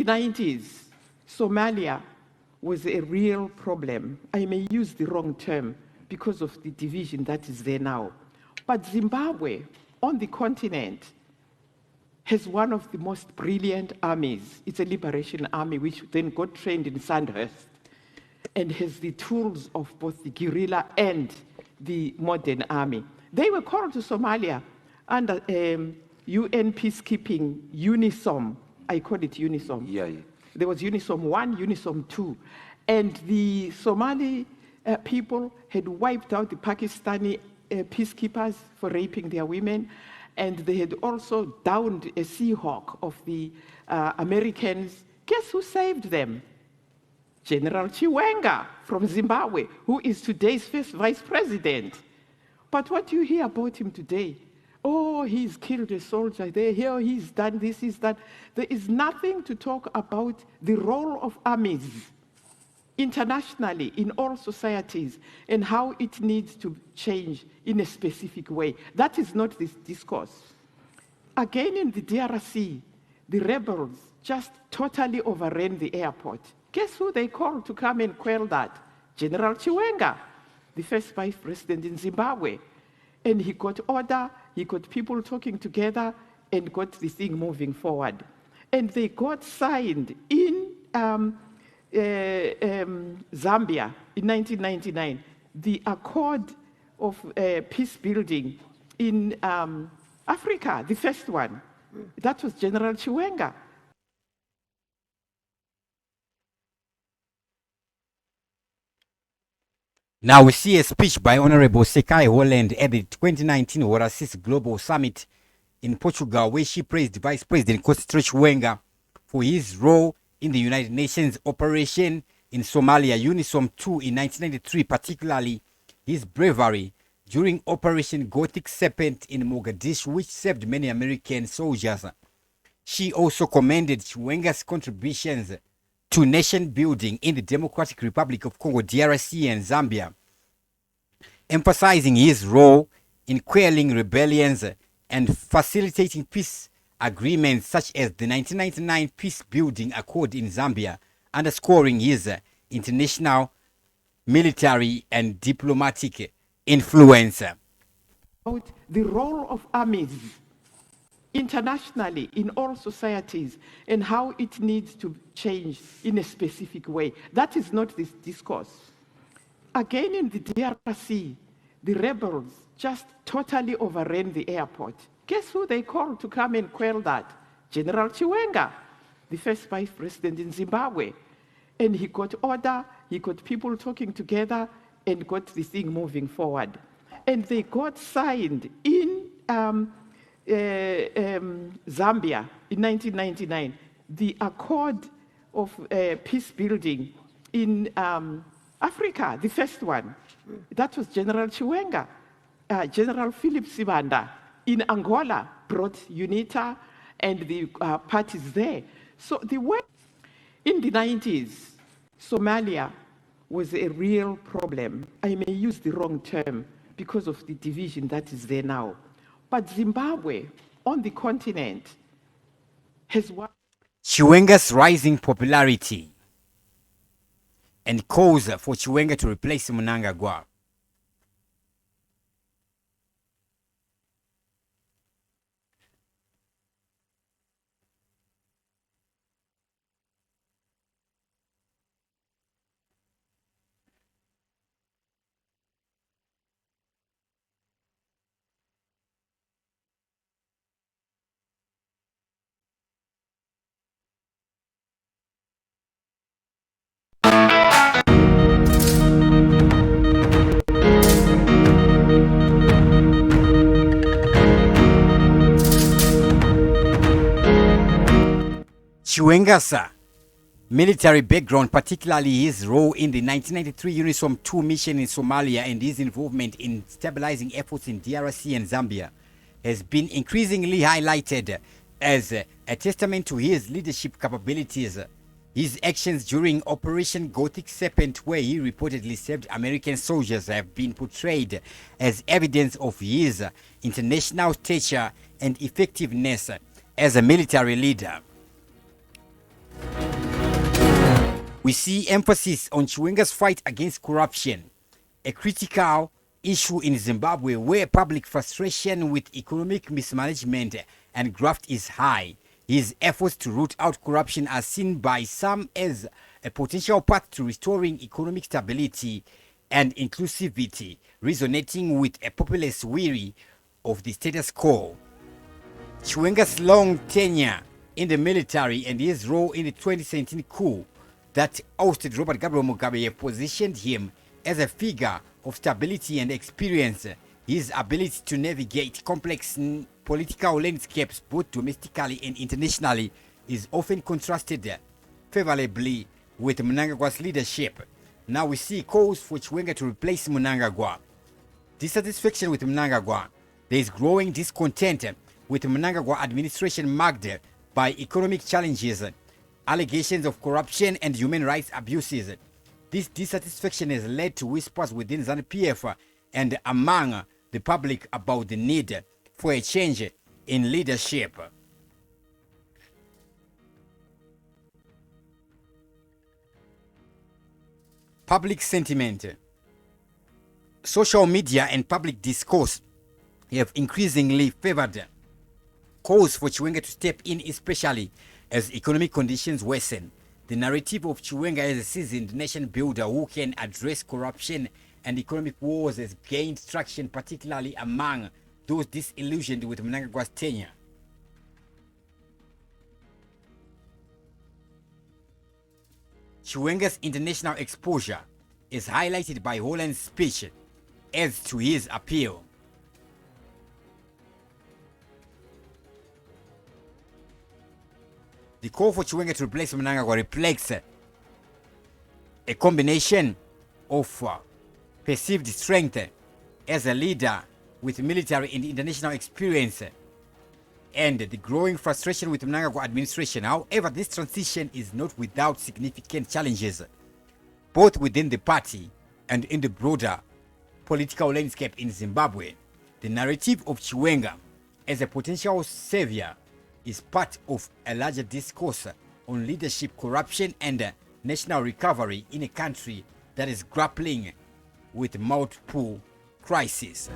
90s, Somalia was a real problem. I may use the wrong term because of the division that is there now. But Zimbabwe, on the continent, has one of the most brilliant armies. It's a liberation army which then got trained in Sandhurst and has the tools of both the guerrilla and the modern army. They were called to Somalia under UN peacekeeping, UNISOM. I call it UNISOM. Yeah. There was UNISOM 1, UNISOM 2. And the Somali people had wiped out the Pakistani peacekeepers for raping their women. And they had also downed a Seahawk of the Americans. Guess who saved them? General Chiwenga from Zimbabwe, who is today's first vice president. But what do you hear about him today? Oh, he's killed a soldier there, here he's done this, he's done. There is nothing to talk about the role of armies internationally in all societies and how it needs to change in a specific way. That is not this discourse. Again, in the DRC, the rebels just totally overran the airport. Guess who they called to come and quell that? General Chiwenga, the first vice president in Zimbabwe. And he got order, he got people talking together and got the thing moving forward. And they got signed in Zambia in 1999, the Accord of Peace Building in Africa, the first one. That was General Chiwenga. Now we see a speech by Honorable Sekai Holland at the 2019 Horacis Global Summit in Portugal, where she praised Vice President Constantino Chiwenga for his role in the United Nations operation in Somalia, UNISOM 2 in 1993, particularly his bravery during Operation Gothic Serpent in Mogadishu, which saved many American soldiers. She also commended Chiwenga's contributions to nation building in the Democratic Republic of Congo, DRC and Zambia, emphasizing his role in quelling rebellions and facilitating peace agreements such as the 1999 Peace Building Accord in Zambia, underscoring his international military and diplomatic influence. The role of armies internationally in all societies and how it needs to change in a specific way. That is not this discourse. Again, in the DRC, the rebels just totally overran the airport. Guess who they called to come and quell that? General Chiwenga, the first vice president in Zimbabwe. And he got order, he got people talking together and got the thing moving forward. And they got signed in Zambia in 1999, the Accord of Peace Building in Africa, the first one. That was General Chiwenga. General Philip Sibanda in Angola brought UNITA and the parties there. So the way in the 90s, Somalia was a real problem. I may use the wrong term because of the division that is there now. But Zimbabwe, on the continent, has one. Chiwenga's rising popularity and calls for Chiwenga to replace Mnangagwa. Chiwenga's military background, particularly his role in the 1993 UNISOM 2 mission in Somalia and his involvement in stabilizing efforts in DRC and Zambia, has been increasingly highlighted as a testament to his leadership capabilities. His actions during Operation Gothic Serpent, where he reportedly saved American soldiers, have been portrayed as evidence of his international stature and effectiveness as a military leader. We see emphasis on Chiwenga's fight against corruption, a critical issue in Zimbabwe where public frustration with economic mismanagement and graft is high. His efforts to root out corruption are seen by some as a potential path to restoring economic stability and inclusivity, resonating with a populace weary of the status quo. Chiwenga's long tenure in the military and his role in the 2017 coup that ousted Robert Gabriel Mugabe have positioned him as a figure of stability and experience. His ability to navigate complex political landscapes both domestically and internationally is often contrasted favorably with Mnangagwa's leadership. Now we see calls for Chiwenga to replace Mnangagwa. Dissatisfaction with Mnangagwa. There is growing discontent with Mnangagwa administration marked by economic challenges, allegations of corruption and human rights abuses. This dissatisfaction has led to whispers within ZANU-PF and among the public about the need for a change in leadership. Public sentiment. Social media and public discourse have increasingly favored calls for Chiwenga to step in, especially as economic conditions worsen. The narrative of Chiwenga as a seasoned nation builder who can address corruption and economic wars has gained traction, particularly among those disillusioned with Mnangagwa's tenure. Chiwenga's international exposure is highlighted by Holland's speech adds to his appeal. The call for Chiwenga to replace Mnangagwa reflects a combination of perceived strength as a leader with military and international experience and the growing frustration with Mnangagwa administration. However, this transition is not without significant challenges, both within the party and in the broader political landscape in Zimbabwe. The narrative of Chiwenga as a potential savior is part of a larger discourse on leadership, corruption, and national recovery in a country that is grappling with multiple crises.